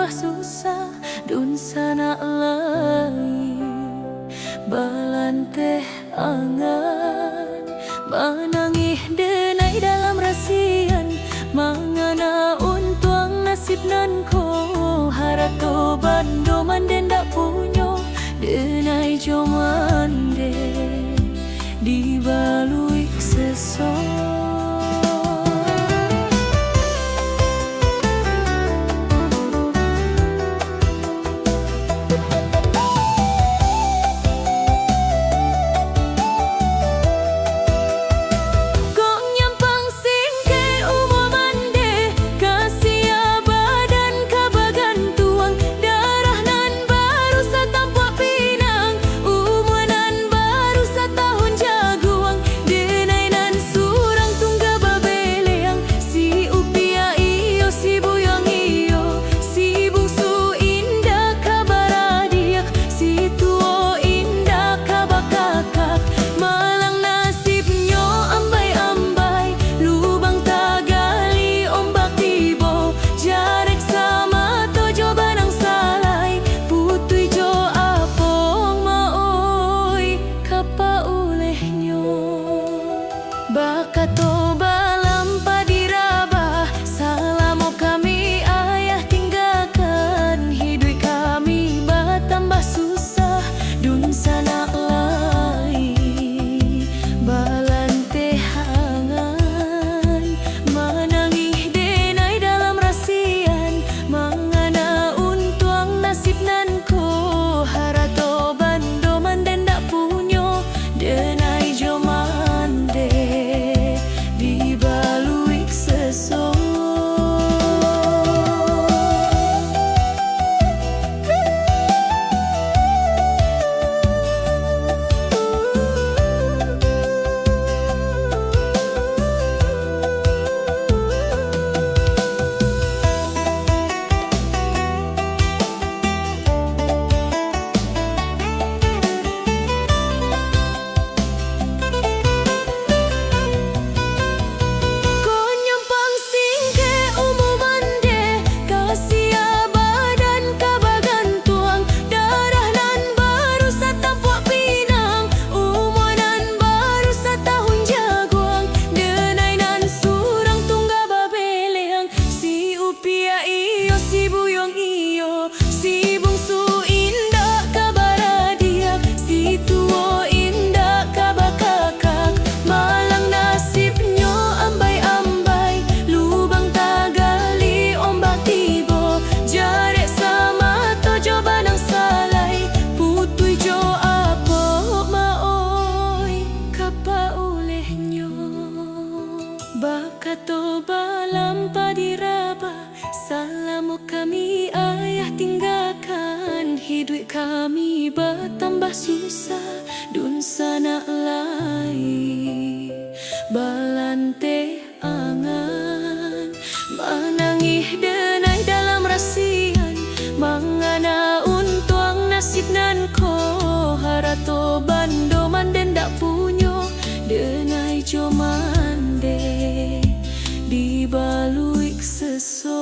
tambah susah dun sana lain balanteh angan manangih denai dalam rasian mangana untuang nasib nan ko harato bando manden dak punyo denai jomande dibalui sesok. Bakato balampa diraba salamo kami ayah tinggalkan hidup kami batambah susah dun sana lain balante hangan manangih denai dalam rasian mangana untuang nasib nan ko harato bando manden dak punyo denai jomande dibalui sesok. Bakato balampa diraba salamo kami ayah tinggalkan hidup kami batambah susah dun sana lain balante angan manangih denai dalam rasian mangana untuang nasib nan ko harato bando manden dak punyo denai jomande dibalui sesok.